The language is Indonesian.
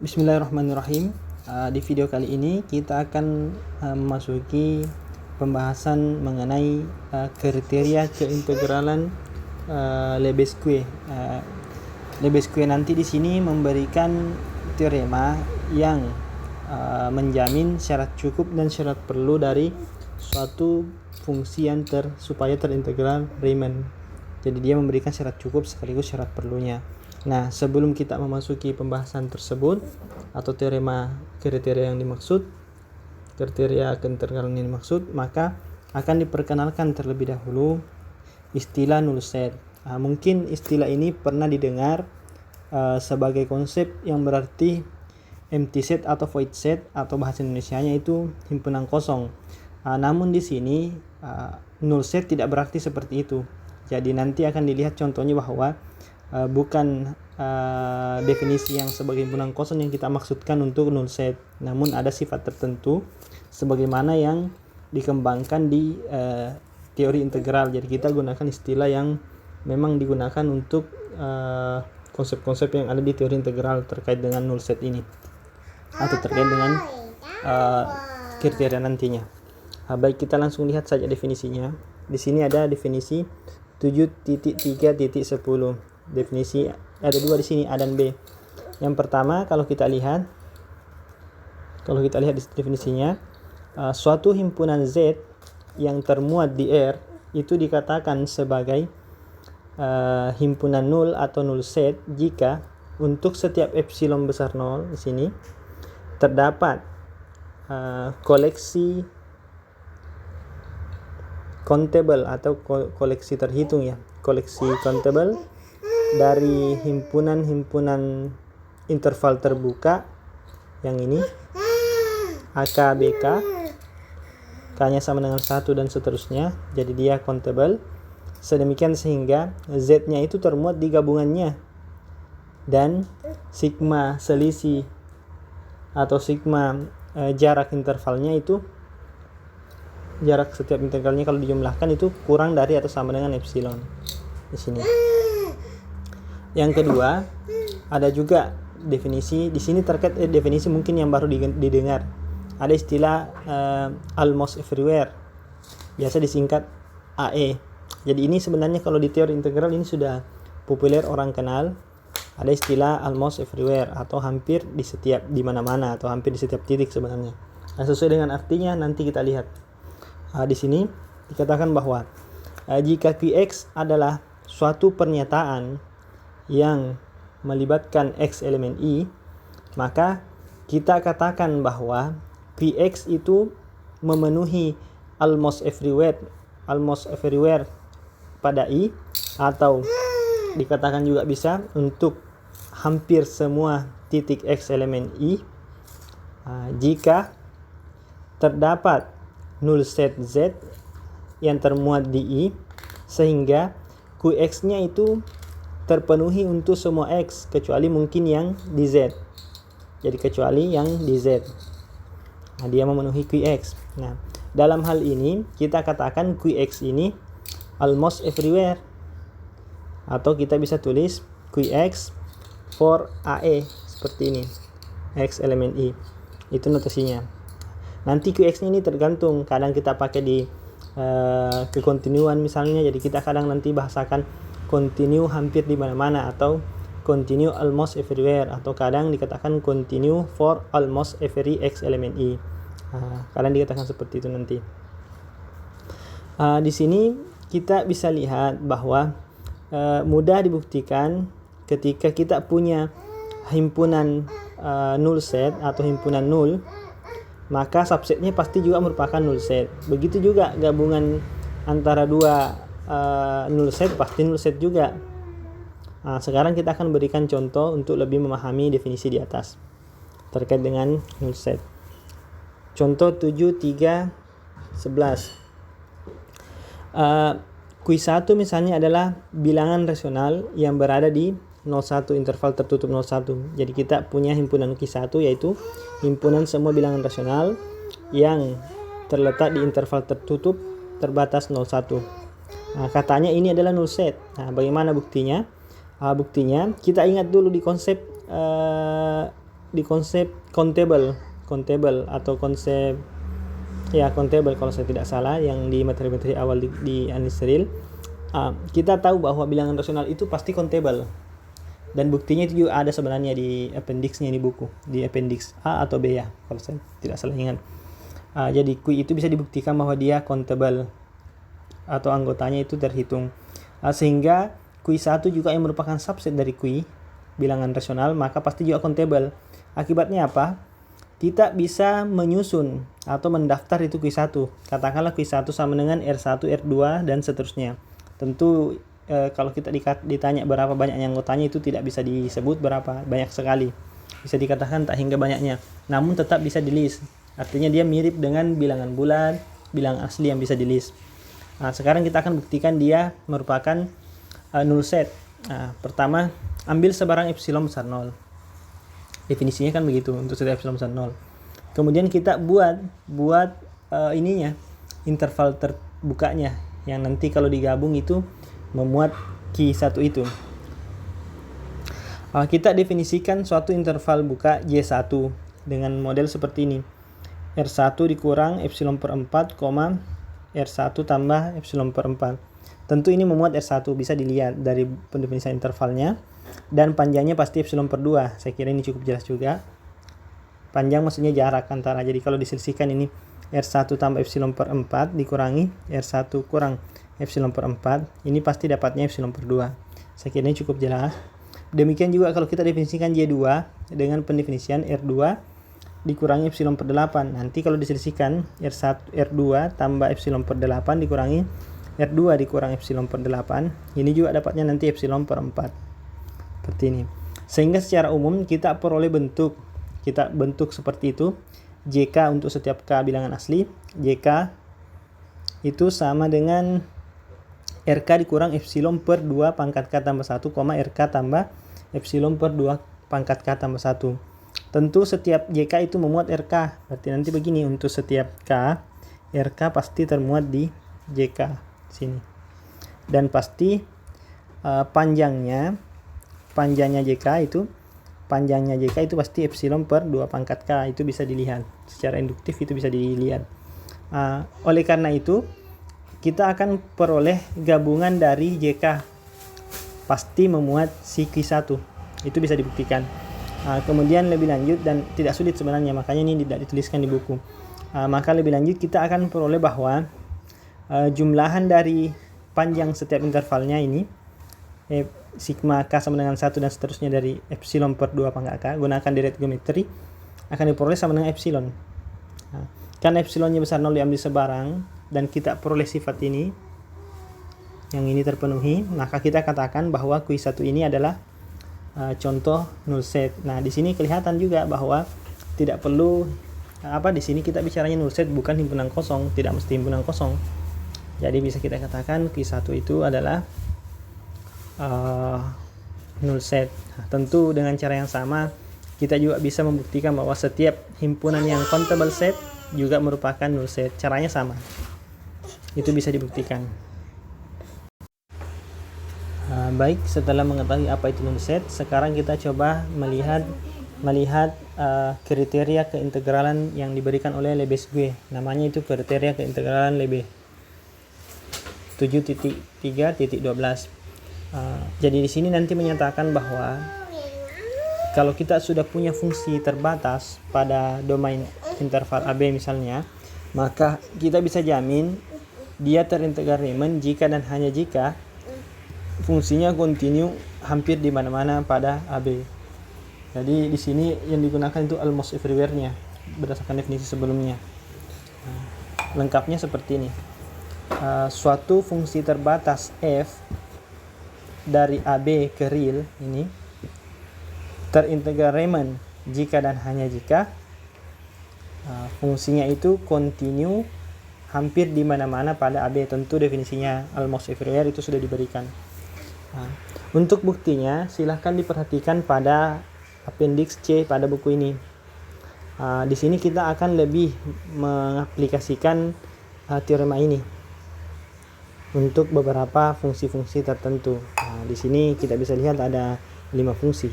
Bismillahirrahmanirrahim. Di video kali ini kita akan memasuki pembahasan mengenai kriteria keintegralan Lebesgue. Lebesgue nanti di sini memberikan teorema yang menjamin syarat cukup dan syarat perlu dari suatu fungsi yang supaya terintegral Riemann. Jadi dia memberikan syarat cukup sekaligus syarat perlunya. Nah, sebelum kita memasuki pembahasan tersebut atau teorema kriteria yang dimaksud, kriteria keintegralan yang dimaksud, maka akan diperkenalkan terlebih dahulu istilah null set. Mungkin istilah ini pernah didengar sebagai konsep yang berarti empty set atau void set, atau bahasa Indonesianya itu himpunan kosong. Namun di sini null set tidak berarti seperti itu. Jadi nanti akan dilihat contohnya bahwa bukan definisi yang sebagai himpunan kosong yang kita maksudkan untuk null set, namun ada sifat tertentu sebagaimana yang dikembangkan di teori integral. Jadi kita gunakan istilah yang memang digunakan untuk konsep-konsep yang ada di teori integral terkait dengan null set ini atau terkait dengan kriteria nantinya. Baik, kita langsung lihat saja definisinya. Di sini ada definisi 7.3.10. Definisi ada dua di sini, A dan B. Yang pertama, kalau kita lihat di definisinya, suatu himpunan Z yang termuat di R itu dikatakan sebagai himpunan nul atau null set jika untuk setiap epsilon besar 0 di sini terdapat koleksi countable atau koleksi terhitung, ya, koleksi countable dari himpunan-himpunan interval terbuka yang ini AK, BK, K-nya sama dengan 1 dan seterusnya. Jadi dia countable sedemikian sehingga Z-nya itu termuat di gabungannya, dan sigma selisih atau sigma jarak intervalnya itu, jarak setiap integralnya kalau dijumlahkan itu kurang dari atau sama dengan epsilon di sini. Yang kedua, ada juga definisi di sini terkait definisi mungkin yang baru didengar. Ada istilah almost everywhere, biasa disingkat AE. Jadi ini sebenarnya kalau di teori integral ini sudah populer, orang kenal. Ada istilah almost everywhere atau hampir di mana-mana atau hampir di setiap titik sebenarnya. Nah, sesuai dengan artinya nanti kita lihat. Di sini dikatakan bahwa jika Qx adalah suatu pernyataan yang melibatkan X elemen I, maka kita katakan bahwa Qx itu memenuhi almost everywhere pada I, atau dikatakan juga bisa untuk hampir semua titik X elemen I jika terdapat null set Z yang termuat di I sehingga Qx-nya itu terpenuhi untuk semua X kecuali mungkin yang di Z. Jadi kecuali yang di Z, dia memenuhi Qx. Nah, dalam hal ini kita katakan Qx ini almost everywhere, atau kita bisa tulis Qx for AE seperti ini, X elemen I. Itu notasinya. Nanti Qx-nya ini tergantung, kadang kita pakai di kekontinuan misalnya, jadi kita kadang nanti bahasakan continue hampir di mana-mana atau continue almost everywhere, atau kadang dikatakan continue for almost every X elemen I. Kadang dikatakan seperti itu nanti. Di sini kita bisa lihat bahwa mudah dibuktikan ketika kita punya himpunan null set atau himpunan null, maka subsetnya pasti juga merupakan null set. Begitu juga gabungan antara dua null set pasti null set juga. Sekarang kita akan berikan contoh untuk lebih memahami definisi di atas terkait dengan null set. Contoh 7.3.11. Q1 misalnya adalah bilangan rasional yang berada di 01, interval tertutup 01. Jadi kita punya himpunan Q1 yaitu himpunan semua bilangan rasional yang terletak di interval tertutup terbatas 01. Katanya ini adalah null set. Bagaimana buktinya? Buktinya kita ingat dulu di konsep di konsep countable atau konsep countable kalau saya tidak salah, yang di materi-materi awal di Aniseril. Kita tahu bahwa bilangan rasional itu pasti countable, dan buktinya itu juga ada sebenarnya di appendixnya, di buku, di appendix A atau B ya kalau saya tidak salah ingat. Jadi Q itu bisa dibuktikan bahwa dia countable atau anggotanya itu terhitung, sehingga Q1 juga yang merupakan subset dari Q bilangan rasional, maka pasti juga countable. Akibatnya apa? Kita bisa menyusun atau mendaftar itu Q1. Katakanlah Q1 sama dengan R1, R2 dan seterusnya. Tentu kalau kita ditanya berapa banyaknya anggotanya, itu tidak bisa disebut berapa banyak sekali. Bisa dikatakan tak hingga banyaknya. Namun tetap bisa di list. Artinya dia mirip dengan bilangan bulat, bilangan asli yang bisa di list. Sekarang kita akan buktikan dia merupakan null set. Pertama, ambil sebarang epsilon besar 0. Definisinya kan begitu untuk setiap epsilon besar 0. Kemudian kita buat interval terbukanya yang nanti kalau digabung itu memuat Q1 itu. Kita definisikan suatu interval buka Y1 dengan model seperti ini. R1 dikurang epsilon per 4, R1 tambah epsilon per 4. Tentu ini memuat R1, bisa dilihat dari pendefinisian intervalnya. Dan panjangnya pasti epsilon per 2. Saya kira ini cukup jelas juga. Panjang maksudnya jarak antara. Jadi kalau diselisihkan ini R1 tambah epsilon per 4 dikurangi R1 kurang epsilon per 4. Ini pasti dapatnya epsilon per 2. Saya kira ini cukup jelas. Demikian juga kalau kita definisikan Y2 dengan pendefinisian R2 dikurangi epsilon per 8. Nanti kalau diselisihkan R2 tambah epsilon per 8 dikurangi R2 dikurang epsilon per 8. Ini juga dapatnya nanti epsilon per 4. Seperti ini. Sehingga secara umum kita peroleh bentuk. Kita bentuk seperti itu. JK untuk setiap K bilangan asli. JK itu sama dengan RK dikurang epsilon per 2 pangkat K tambah 1, RK tambah epsilon per 2 pangkat K tambah 1. Tentu setiap JK itu memuat RK. Berarti nanti begini, untuk setiap K, RK pasti termuat di JK sini. Dan pasti panjangnya JK itu pasti epsilon per 2 pangkat K. Itu bisa dilihat secara induktif, itu bisa dilihat. Oleh karena itu kita akan peroleh gabungan dari JK pasti memuat si Q1. Itu bisa dibuktikan. Kemudian lebih lanjut, dan tidak sulit sebenarnya, makanya ini tidak dituliskan di buku. Maka lebih lanjut kita akan peroleh bahwa jumlahan dari panjang setiap intervalnya ini sigma K sama dengan 1 dan seterusnya dari epsilon per 2 pangkat K, gunakan direct geometry, akan diperoleh sama dengan epsilon. Karena epsilonnya besar 0 diambil sebarang dan kita peroleh sifat ini, yang ini terpenuhi, maka kita katakan bahwa Q1 ini adalah contoh null set. Nah, di sini kelihatan juga bahwa tidak perlu di sini kita bicaranya null set, bukan himpunan kosong, tidak mesti himpunan kosong. Jadi bisa kita katakan Q1 itu adalah null set. Tentu dengan cara yang sama kita juga bisa membuktikan bahwa setiap himpunan yang countable set juga merupakan null set. Caranya sama, itu bisa dibuktikan. Baik, setelah mengetahui apa itu null set, sekarang kita coba melihat kriteria keintegralan yang diberikan oleh Lebesgue. Namanya itu kriteria keintegralan Lebesgue 7.3.12. Jadi di sini nanti menyatakan bahwa kalau kita sudah punya fungsi terbatas pada domain interval AB misalnya, maka kita bisa jamin dia terintegral Riemann jika dan hanya jika fungsinya kontinu hampir di mana-mana pada AB. Jadi di sini yang digunakan itu almost everywhere-nya berdasarkan definisi sebelumnya. Lengkapnya seperti ini. Suatu fungsi terbatas f dari AB ke real ini terintegral Riemann jika dan hanya jika fungsinya itu kontinu hampir di mana-mana pada AB. Tentu definisinya almost everywhere itu sudah diberikan. Untuk buktinya silahkan diperhatikan pada appendix C pada buku ini. Di sini kita akan lebih mengaplikasikan teorema ini untuk beberapa fungsi-fungsi tertentu. Di sini kita bisa lihat ada 5 fungsi.